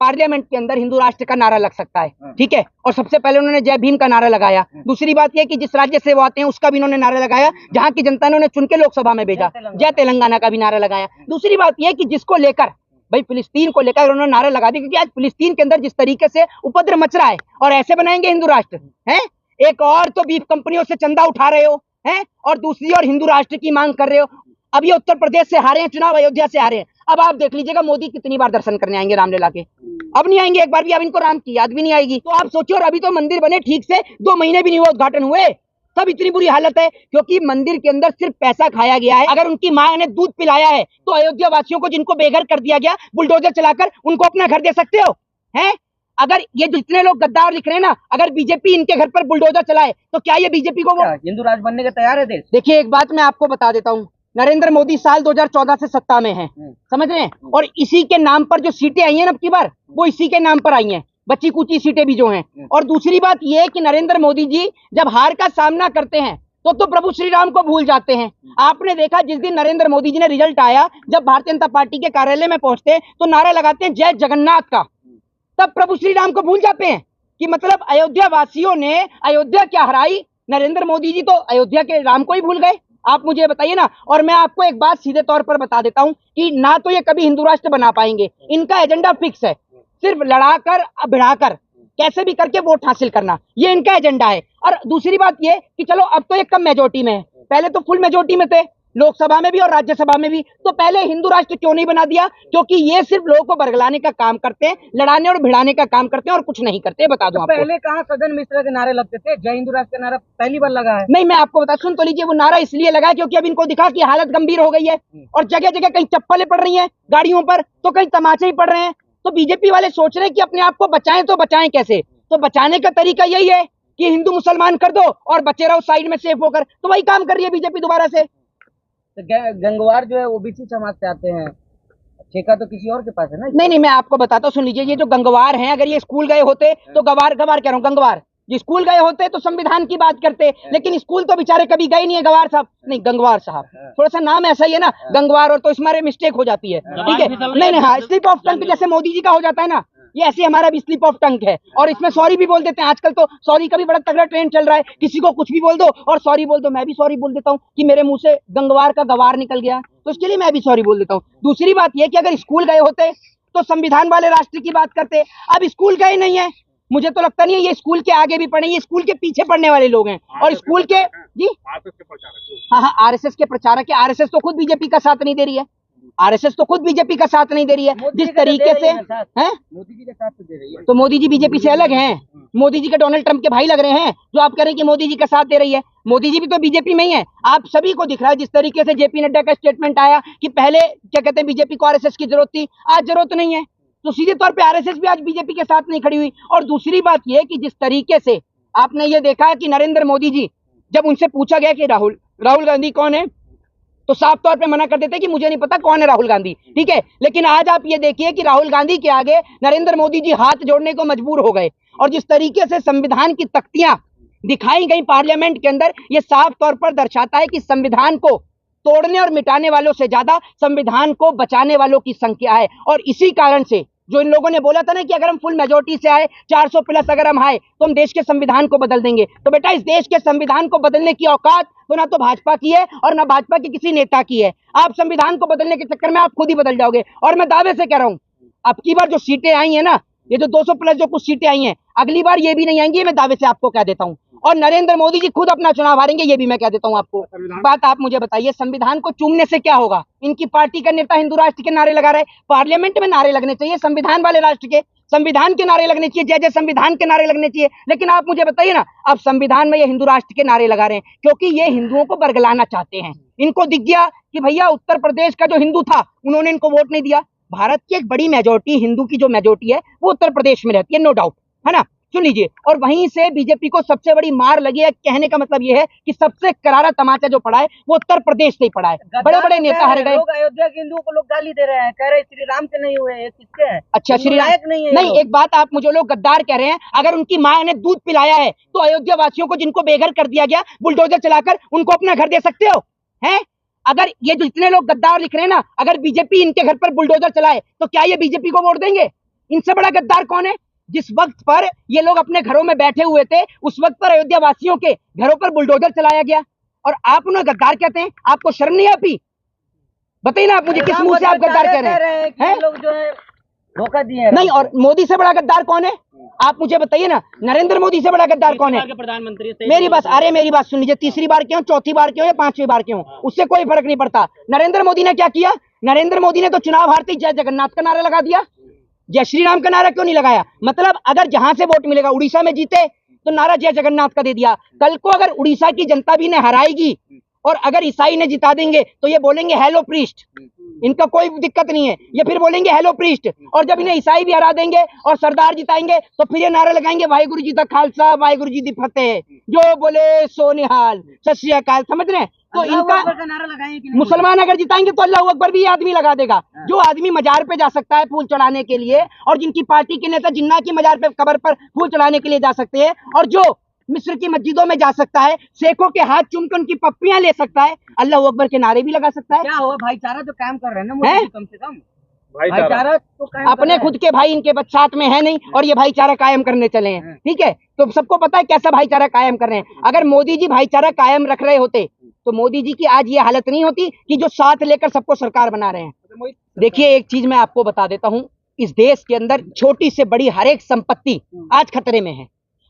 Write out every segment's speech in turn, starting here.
Parliament के अंदर हिंदू राष्ट्र का नारा लग सकता है, ठीक है। और सबसे पहले उन्होंने जय भीम का नारा लगाया। दूसरी बात यह कि जिस राज्य से वो आते हैं उसका भी उन्होंने नारा लगाया, जहां की जनता ने उन्हें चुन के लोकसभा में भेजा, जय तेलंगाना का भी नारा लगाया। दूसरी बात यह कि जिसको लेकर भाई फिलिस्तीन को लेकर उन्होंने नारा लगा दिया, क्योंकि आज फिलिस्तीन के अंदर जिस तरीके से उपद्रव मच रहा है, और ऐसे बनाएंगे हिंदू राष्ट्र है। एक और तो बीफ कंपनियों से चंदा उठा रहे हो हैं, और दूसरी और हिंदू राष्ट्र की मांग कर रहे हो। अब ये उत्तर प्रदेश से हारे हैं चुनाव, अयोध्या से हारे हैं। अब आप देख लीजिएगा मोदी कितनी बार दर्शन करने आएंगे रामलीला के। अब नहीं आएंगे एक बार भी, अब इनको राम की याद भी नहीं आएगी। तो आप सोचिए, और अभी तो मंदिर बने ठीक से 2 महीने भी नहीं हुए उद्घाटन हुए, तब इतनी बुरी हालत है, क्योंकि मंदिर के अंदर सिर्फ पैसा खाया गया है। अगर उनकी मां ने दूध पिलाया है तो अयोध्या वासियों को जिनको बेघर कर दिया गया, बुलडोजर चलाकर उनको अपना घर दे सकते हो हैं? अगर ये जितने लोग गद्दार लिख रहे हैं ना, अगर बीजेपी इनके घर पर बुलडोजर चलाए तो क्या ये बीजेपी को हिंदू राज बनने के तैयार है देश? देखिए एक बात मैं आपको बता देता हूँ, नरेंद्र मोदी साल 2014 से सत्ता में हैं, समझ रहे हैं, और इसी के नाम पर जो सीटें आई हैं ना अब की बार, वो इसी के नाम पर आई हैं, बच्ची कुची सीटें भी जो हैं। और दूसरी बात यह है कि नरेंद्र मोदी जी जब हार का सामना करते हैं तो प्रभु श्री राम को भूल जाते हैं। आपने देखा जिस दिन नरेंद्र मोदी जी ने रिजल्ट आया, जब भारतीय जनता पार्टी के कार्यालय में पहुंचते हैं तो नारा लगाते हैं जय जगन्नाथ का, तब प्रभु श्री राम को भूल जाते हैं। कि मतलब अयोध्या वासियों ने अयोध्या क्या हराई, नरेंद्र मोदी जी तो अयोध्या के राम को ही भूल गए। आप मुझे बताइए ना। और मैं आपको एक बात सीधे तौर पर बता देता हूं कि ना तो ये कभी हिंदू राष्ट्र बना पाएंगे, इनका एजेंडा फिक्स है, सिर्फ लड़ाकर भिड़ाकर कैसे भी करके वोट हासिल करना, ये इनका एजेंडा है। और दूसरी बात ये कि चलो अब तो ये कम मेजोरिटी में है, पहले तो फुल मेजोरिटी में थे, लोकसभा में भी और राज्यसभा में भी, तो पहले हिंदू राष्ट्र क्यों नहीं बना दिया? क्योंकि ये सिर्फ लोगों को बरगलाने का काम करते हैं, लड़ाने और भिड़ाने का काम करते हैं और कुछ नहीं करते। बता दूं तो पहले कहाँ सदन में इस तरह के नारे लगते थे? जय हिंदू राष्ट्र का नारा पहली बार लगा है? नहीं, मैं आपको बता, सुन तो लीजिए, वो नारा इसलिए लगा क्योंकि अब इनको दिखा कि हालत गंभीर हो गई है और जगह जगह कहीं चप्पलें पड़ रही हैं गाड़ियों पर, तो कहीं तमाचे ही पड़ रहे हैं। तो बीजेपी वाले सोच रहे हैं कि अपने आप को बचाएं, तो बचाएं कैसे? तो बचाने का तरीका यही है कि हिंदू मुसलमान कर दो और बचे रहो साइड में सेफ होकर। तो वही काम कर रही है बीजेपी दोबारा से। तो गंगवार जो है ओबीसी समाज से आते हैं, ठेका तो किसी और के पास है ना? नहीं, मैं आपको बताता हूँ, सुन लीजिए, ये जो गंगवार हैं, अगर ये स्कूल गए होते तो गवार कह रहा हूँ, गंगवार जी स्कूल गए होते तो संविधान की बात करते, लेकिन स्कूल तो बेचारे कभी गए नहीं है। गवार साहब नहीं, गंगवार साहब, थोड़ा सा नाम ऐसा ही है ना गंगवार, और तो इसमें मिस्टेक हो जाती है, ठीक है। नहीं, हाँ, स्लिप ऑफ टंग जैसे मोदी जी का हो जाता है ना, ये ऐसे हमारा भी स्लिप ऑफ टंग है, और इसमें सॉरी भी बोल देते हैं। आजकल तो सॉरी का भी बड़ा तगड़ा ट्रेंड चल रहा है, किसी को कुछ भी बोल दो और सॉरी बोल दो। मैं भी सॉरी बोल देता हूँ कि मेरे मुंह से गंगवार का गवार निकल गया, तो इसके लिए मैं भी सॉरी बोल देता हूँ। दूसरी बात यह कि अगर स्कूल गए होते तो संविधान वाले राष्ट्र की बात करते। अब स्कूल गए नहीं है, मुझे तो लगता नहीं है ये स्कूल के आगे भी पढ़े, ये स्कूल के पीछे पढ़ने वाले लोग हैं। और स्कूल के जी हाँ, आरएसएस के प्रचारक है। आरएसएस तो खुद बीजेपी का साथ नहीं दे रही है, आरएसएस तो खुद बीजेपी का साथ नहीं दे रही है। जिस तरीके से हैं, मोदी जी के साथ तो दे रही है, तो मोदी जी बीजेपी से अलग हैं। मोदी जी के डोनाल्ड ट्रंप के भाई लग रहे हैं जो आप कह रहे हैं कि मोदी जी का साथ दे रही है। मोदी जी भी तो बीजेपी में ही है। आप सभी को दिख रहा है जिस तरीके से जेपी नड्डा का स्टेटमेंट आया कि पहले क्या कहते हैं बीजेपी को आरएसएस की जरूरत थी, आज जरूरत नहीं है। तो सीधे तौर पे आरएसएस भी आज बीजेपी के साथ नहीं खड़ी हुई। और दूसरी बात यह कि जिस तरीके से आपने ये देखा कि नरेंद्र मोदी जी, जब उनसे पूछा गया कि राहुल गांधी कौन है, तो साफ तौर पे मना कर देते कि मुझे नहीं पता कौन है राहुल गांधी, ठीक है। लेकिन आज आप ये देखिए कि राहुल गांधी के आगे नरेंद्र मोदी जी हाथ जोड़ने को मजबूर हो गए। और जिस तरीके से संविधान की तख्तियां दिखाई गई पार्लियामेंट के अंदर, ये साफ तौर पर दर्शाता है कि संविधान को तोड़ने और मिटाने वालों से ज्यादा संविधान को बचाने वालों की संख्या है। और इसी कारण से जो इन लोगों ने बोला था ना कि अगर हम फुल मेजोरिटी से आए, 400 प्लस अगर हम आए तो हम देश के संविधान को बदल देंगे, तो बेटा इस देश के संविधान को बदलने की औकात तो ना तो भाजपा की है और ना भाजपा के किसी नेता की है। आप संविधान को बदलने के चक्कर में आप खुद ही बदल जाओगे। और मैं दावे से कह रहा हूं, अब की बार जो सीटें आई हैं ना, ये जो 200 प्लस जो कुछ सीटें आई हैं, अगली बार ये भी नहीं आएंगी, मैं दावे से आपको कह देता हूं। और नरेंद्र मोदी जी खुद अपना चुनाव हारेंगे, ये भी मैं कह देता हूं आपको। बात आप मुझे बताइए, संविधान को चूमने से क्या होगा? इनकी पार्टी का नेता हिंदू राष्ट्र के नारे लगा रहे हैं। पार्लियामेंट में नारे लगने चाहिए संविधान वाले राष्ट्र के, संविधान के नारे लगने चाहिए, जय जय संविधान के नारे लगने चाहिए। लेकिन आप मुझे बताइए ना, अब संविधान में ये हिंदू राष्ट्र के नारे लगा रहे हैं क्योंकि ये हिंदुओं को बरगलाना चाहते हैं। इनको दिख गया कि भैया उत्तर प्रदेश का जो हिंदू था उन्होंने इनको वोट नहीं दिया। भारत की एक बड़ी मेजोरिटी, हिंदू की जो मेजोरिटी है वो उत्तर प्रदेश में रहती है, नो डाउट, है ना। सुन लीजिए, और वहीं से बीजेपी को सबसे बड़ी मार लगी है। कहने का मतलब यह है कि सबसे करारा तमाचा जो पड़ा है वो उत्तर प्रदेश से ही पड़ा है। बड़े बड़े नेता हर गए। लोग अयोध्या के हिंदुओं को लोग गाली दे रहे हैं, कह रहे हैं श्री राम के नहीं हुए, ये किसके हैं? अच्छा, श्री राम नहीं है। नहीं, एक बात आप मुझे लोग गद्दार कह रहे हैं। अगर उनकी मां ने दूध पिलाया है तो अयोध्या वासियों को जिनको बेघर कर दिया गया, बुलडोजर चलाकर उनको अपना घर दे सकते हो हैं? अगर ये जितने लोग गद्दार लिख रहे हैं ना, अगर बीजेपी इनके घर पर बुलडोजर चलाए तो क्या ये बीजेपी को वोट देंगे? इनसे बड़ा गद्दार कौन है? जिस वक्त पर ये लोग अपने घरों में बैठे हुए थे, उस वक्त पर अयोध्या वासियों के घरों पर बुलडोजर चलाया गया, और आप उन्हें गद्दार कहते हैं? आपको शर्म नहीं आती? बताइए ना आप मुझे, किस मुंह से आप गद्दार कह रहे हैं? लोग जो है धोखा दिए नहीं, और मोदी से बड़ा गद्दार कौन है? आप मुझे बताइए ना, नरेंद्र मोदी से बड़ा गद्दार कौन है? प्रधानमंत्री मेरी बात सुन लीजिए, तीसरी बार क्यों, चौथी बार क्यों या पांचवी बार क्यों, उससे कोई फर्क नहीं पड़ता। नरेंद्र मोदी ने क्या किया? नरेंद्र मोदी ने तो चुनाव हारते ही जय जगन्नाथ का नारा लगा दिया। जय श्री राम का नारा क्यों नहीं लगाया? मतलब अगर जहां से वोट मिलेगा, उड़ीसा में जीते तो नारा जय जगन्नाथ का दे दिया। कल को अगर उड़ीसा की जनता भी ने हराएगी और अगर ईसाई ने जिता देंगे तो ये बोलेंगे हेलो प्रीस्ट, इनका कोई दिक्कत नहीं है, ये फिर बोलेंगे हेलो प्रीस्ट। और जब इन्हें ईसाई भी हरा देंगे और सरदार जिताएंगे तो फिर ये नारा लगाएंगे वाहिगुरु जी दा खालसा वाहिगुरु जी दी फतेह, जो बोले सो निहाल, सत श्री अकाल। समझ रहे हैं? तो इनका नारा लगाएंगे कि नहीं? मुसलमान अगर जिताएंगे तो अल्लाह अकबर भी आदमी लगा देगा। जो आदमी मजार पे जा सकता है फूल चढ़ाने के लिए, और जिनकी पार्टी के नेता जिन्ना की मजार पे कब्र पर फूल चढ़ाने के लिए जा सकते हैं, और जो मिस्र की मस्जिदों में जा सकता है, शेखों के हाथ चूम कर उनकी पप्पियां ले सकता है, अल्लाह अकबर के नारे भी लगा सकता है। क्या हुआ? भाईचारा तो कायम कर रहे हैं ना मोदी जी, कम से कम भाईचारा तो कायम अपने खुद के भाई इनके साथ में है नहीं, और ये भाईचारा कायम करने चले हैं। ठीक है, तो सबको पता है कैसा भाईचारा कायम कर रहे हैं। अगर मोदी जी भाईचारा कायम रख रहे होते तो मोदी जी की आज ये हालत नहीं होती कि जो साथ लेकर सबको सरकार बना रहे हैं। देखिए, एक चीज मैं आपको बता देता हूँ, इस देश के अंदर छोटी से बड़ी हर एक संपत्ति आज खतरे में है।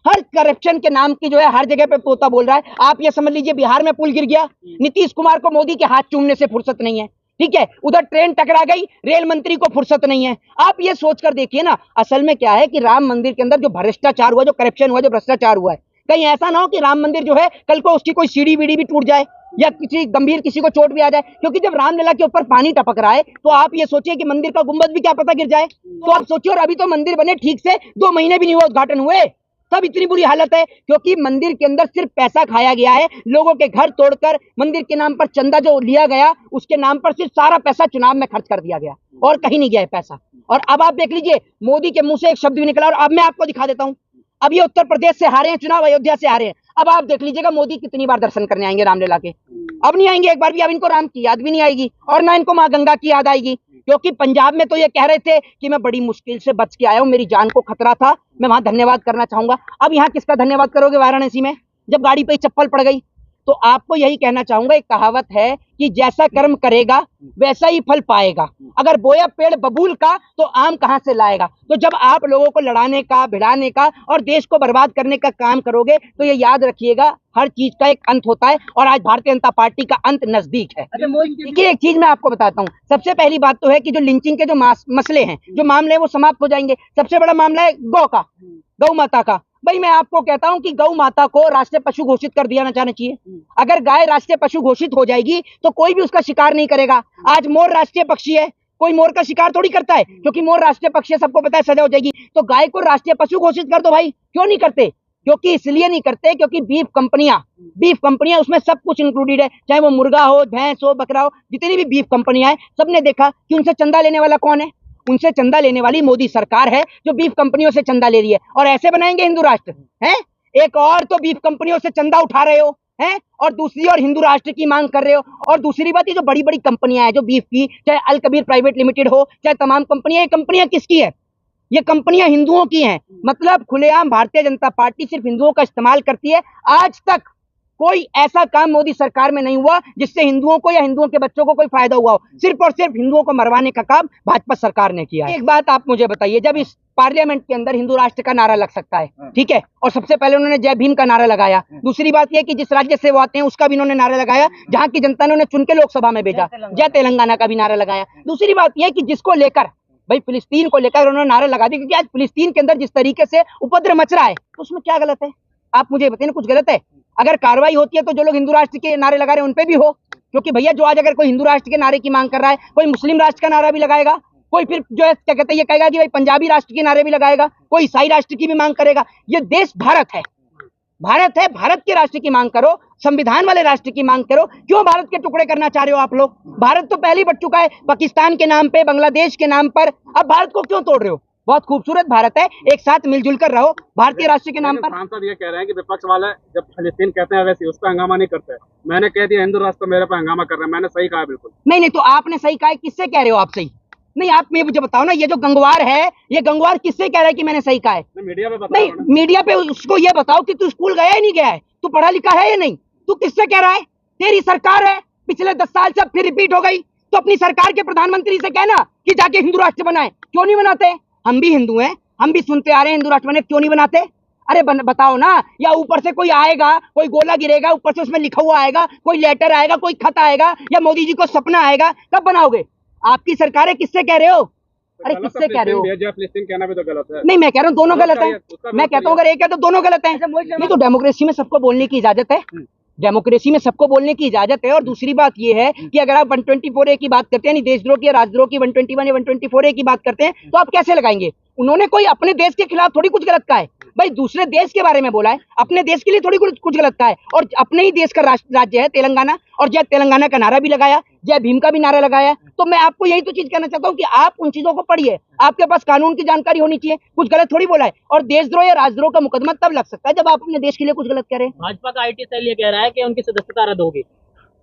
हर करप्शन के नाम की जो है हर जगह पे तोता बोल रहा है। आप ये समझ लीजिए, बिहार में पुल गिर गया, नीतीश कुमार को मोदी के हाथ चूमने से फुर्सत नहीं है। ठीक है, उधर ट्रेन टकरा गई, रेल मंत्री को फुर्सत नहीं है। आप ये सोचकर देखिए ना, असल में क्या है कि राम मंदिर के अंदर जो भ्रष्टाचार हुआ, जो करप्शन हुआ, जो भ्रष्टाचार हुआ है, कहीं ऐसा ना हो कि राम मंदिर जो है कल को उसकी कोई सीढ़ी वीढ़ी भी टूट जाए या किसी गंभीर किसी को चोट भी आ जाए। क्योंकि जब रामलला के ऊपर पानी टपक रहा है तो आप ये सोचिए कि मंदिर का गुंबद भी क्या पता गिर जाए। तो आप सोचिए, और अभी तो मंदिर बने ठीक से 2 महीने भी नहीं हुआ उद्घाटन हुए, तब इतनी बुरी हालत है। क्योंकि मंदिर के अंदर सिर्फ पैसा खाया गया है, लोगों के घर तोड़कर मंदिर के नाम पर चंदा जो लिया गया, उसके नाम पर सिर्फ सारा पैसा चुनाव में खर्च कर दिया गया और कहीं नहीं गया है पैसा। और अब आप देख लीजिए, मोदी के मुंह से एक शब्द भी निकला। और अब मैं आपको दिखा देता हूं, अब ये उत्तर प्रदेश से हारे हैं चुनाव, अयोध्या से हारे हैं। अब आप देख लीजिएगा मोदी कितनी बार दर्शन करने आएंगे रामलला के। अब नहीं आएंगे एक बार भी। अब इनको राम की याद भी नहीं आएगी और ना इनको माँ गंगा की याद आएगी। क्योंकि पंजाब में तो ये कह रहे थे कि मैं बड़ी मुश्किल से बच के आया हूं, मेरी जान को खतरा था, मैं वहां धन्यवाद करना चाहूंगा। अब यहाँ किसका धन्यवाद करोगे वाराणसी में, जब गाड़ी पे चप्पल पड़ गई? तो आपको यही कहना चाहूंगा, एक कहावत है कि जैसा कर्म करेगा वैसा ही फल पाएगा। अगर बोया पेड़ बबूल का तो आम कहां से लाएगा। तो जब आप लोगों को लड़ाने का, भिड़ाने का और देश को बर्बाद करने का काम करोगे तो ये याद रखिएगा, हर चीज का एक अंत होता है और आज भारतीय जनता पार्टी का अंत नजदीक है। देखिए, एक चीज मैं आपको बताता हूँ। सबसे पहली बात तो है कि जो लिंचिंग के जो मसले हैं, जो मामले हैं, वो समाप्त हो जाएंगे। सबसे बड़ा मामला है गौ माता का। भाई मैं आपको कहता हूं कि गौ माता को राष्ट्रीय पशु घोषित कर दिया जाना चाहिए। अगर गाय राष्ट्रीय पशु घोषित हो जाएगी तो कोई भी उसका शिकार नहीं करेगा। आज मोर राष्ट्रीय पक्षी है, कोई मोर का शिकार थोड़ी करता है, क्योंकि मोर राष्ट्रीय पक्षी है, सबको पता है, सजा हो जाएगी। तो गाय को राष्ट्रीय पशु घोषित कर दो भाई। क्यों नहीं करते? क्योंकि इसलिए नहीं करते क्योंकि बीफ कंपनियां उसमें सब कुछ इंक्लूडेड है, चाहे वो मुर्गा हो, भैंस हो, बकरा हो, जितनी भी बीफ कंपनियां हैं, सबने देखा कि उनसे चंदा लेने वाला कौन है? उनसे चंदा लेने वाली मोदी सरकार है, जो बीफ कंपनियों से चंदा ले रही है। और ऐसे बनाएंगे हिंदू राष्ट्र हैं? एक और तो बीफ कंपनियों से चंदा उठा रहे हो हैं, और दूसरी ओर हिंदू राष्ट्र की मांग कर रहे हो। और दूसरी बात, ये जो बड़ी बड़ी कंपनियां हैं जो बीफ की, चाहे अल कबीर प्राइवेट लिमिटेड हो, चाहे तमाम कंपनियां, ये कंपनियां किसकी है? ये कंपनियां हिंदुओं की हैं। मतलब खुलेआम भारतीय जनता पार्टी सिर्फ हिंदुओं का इस्तेमाल करती है। आज तक कोई ऐसा काम मोदी सरकार में नहीं हुआ जिससे हिंदुओं को या हिंदुओं के बच्चों को कोई फायदा हुआ हो। सिर्फ और सिर्फ हिंदुओं को मरवाने का काम भाजपा सरकार ने किया है। एक बात आप मुझे बताइए, जब इस पार्लियामेंट के अंदर हिंदू राष्ट्र का नारा लग सकता है, ठीक है, और सबसे पहले उन्होंने जय भीम का नारा लगाया। दूसरी बात यह कि जिस राज्य से वो आते हैं उसका भी उन्होंने नारा लगाया, जहां की जनता ने उन्हें चुन के लोकसभा में भेजा, जय तेलंगाना का भी नारा लगाया। दूसरी बात यह कि जिसको लेकर, भाई फिलिस्तीन को लेकर उन्होंने नारा लगा दिया, क्योंकि आज फिलिस्तीन के अंदर जिस तरीके से उपद्रव मच रहा है, तो उसमें क्या गलत है? आप मुझे बताइए, कुछ गलत है? अगर कार्रवाई होती है तो जो लोग हिंदू राष्ट्र के नारे लगा रहे हैं उन पे भी हो। क्योंकि भैया, जो आज अगर कोई हिंदू राष्ट्र के नारे की मांग कर रहा है, कोई मुस्लिम राष्ट्र का नारा भी लगाएगा, कोई फिर जो है क्या कहते हैं, ये कहेगा कि भाई पंजाबी राष्ट्र के नारे भी लगाएगा, कोई ईसाई राष्ट्र की भी मांग करेगा। ये देश भारत है, भारत के राष्ट्र की मांग करो, संविधान वाले राष्ट्र की मांग करो। क्यों भारत के टुकड़े करना चाह रहे हो आप लोग? भारत तो पहले ही बच चुका है, पाकिस्तान के नाम पे, बांग्लादेश के नाम पर। अब भारत को क्यों तोड़ रहे हो? बहुत खूबसूरत भारत है, एक साथ मिलजुल कर रहो भारतीय राष्ट्र के नाम पर। सांसद ये कह रहे हैं कि विपक्ष वाले जब फिलिस्तीन कहते हैं वैसे उस पर हंगामा नहीं करते। मैंने कह दिया हिंदू राष्ट्र मेरे पे हंगामा कर रहे हैं, मैंने सही कहा बिल्कुल। नहीं, तो आपने सही कहा है। किससे कह रहे हो आप सही? नहीं, आप मुझे बताओ ना, ये जो गंगवार है, ये गंगवार किससे कह रहा है कि मैंने सही कहा है? मीडिया पे बताओ नहीं, ना। मीडिया पे उसको ये बताओ कि तू स्कूल गया है नहीं गया है, तू पढ़ा लिखा है या नहीं, तू किससे कह रहा है? तेरी सरकार है, पिछले 10 साल से अब फिर रिपीट हो गई, तो अपनी सरकार के प्रधानमंत्री से कहना कि जाके हिंदू राष्ट्र बनाए। क्यों नहीं बनाते? हम भी हिंदू हैं, हम भी सुनते आ रहे हैं हिंदू राष्ट्र बने, क्यों नहीं बनाते? अरे बताओ ना, या ऊपर से कोई आएगा, कोई गोला गिरेगा, ऊपर से उसमें लिखा हुआ आएगा, कोई लेटर आएगा, कोई खत आएगा, या मोदी जी को सपना आएगा, कब बनाओगे? आपकी सरकार है, किससे कह रहे हो? अरे किससे कह रहे हो? फिलिस्तीन कहना भी तो गलत है। नहीं, मैं कह रहा हूँ दोनों गलत है। उसका मैं कहता हूँ अगर एक है तो दोनों गलत है। नहीं तो डेमोक्रेसी में सबको बोलने की इजाजत है, डेमोक्रेसी में सबको बोलने की इजाजत है। और दूसरी बात यह है कि अगर आप 124A की बात करते हैं, देशद्रोह की, राजद्रोह की 121 या 124A की बात करते हैं, तो आप कैसे लगाएंगे? उन्होंने कोई अपने देश के खिलाफ थोड़ी कुछ गलत कहा है भाई, दूसरे देश के बारे में बोला है, अपने देश के लिए थोड़ी कुछ गलत कहा है। और अपने ही देश का राज्य है तेलंगाना, और जय तेलंगाना का नारा भी लगाया, जय भीम का भी नारा लगाया। तो मैं आपको यही तो चीज कहना चाहता हूँ कि आप उन चीजों को पढ़िए, आपके पास कानून की जानकारी होनी चाहिए, कुछ गलत थोड़ी बोला है। और देशद्रोह या राजद्रोह का मुकदमा तब लग सकता है जब आप अपने देश के लिए कुछ गलत करें। भाजपा का IT सेल ये कह रहा है कि उनकी सदस्यता रद्द होगी।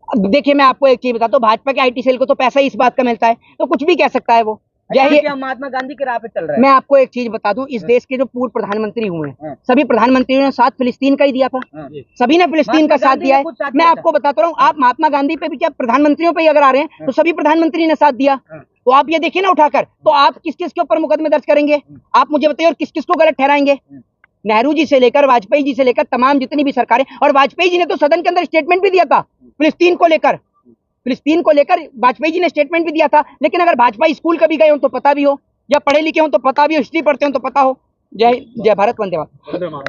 अब देखिए, मैं आपको एक चीज बताता हूँ, भाजपा के IT सेल को तो पैसा ही इस बात का मिलता है, तो कुछ भी कह सकता है वो। क्या महात्मा गांधी के राह पे चल रहा है? मैं आपको एक चीज बता दूं, इस देश के जो पूर्व प्रधानमंत्री हुए हैं, सभी प्रधानमंत्रियों ने साथ फिलिस्तीन का ही दिया था, सभी ने फिलिस्तीन का साथ दिया है। मैं आपको बताता रहा हूँ, आप महात्मा गांधी पे भी क्या प्रधानमंत्रियों पे ही अगर आ रहे हैं, तो सभी प्रधानमंत्री ने साथ दिया। तो आप ये देखिए ना उठाकर, तो आप किस किस के ऊपर मुकदमे दर्ज करेंगे? आप मुझे बताइए, और किस किस को गलत ठहराएंगे? नेहरू जी से लेकर, वाजपेयी जी से लेकर, तमाम जितनी भी सरकारें, और वाजपेयी जी ने तो सदन के अंदर स्टेटमेंट भी दिया था फिलिस्तीन को लेकर, वाजपेयी जी ने स्टेटमेंट भी दिया था। लेकिन अगर भाजपा स्कूल कभी गए हो तो पता भी हो, या पढ़े लिखे हो तो पता भी हो, हिस्ट्री पढ़ते हो तो पता हो। जय भारत, वंदे मातरम।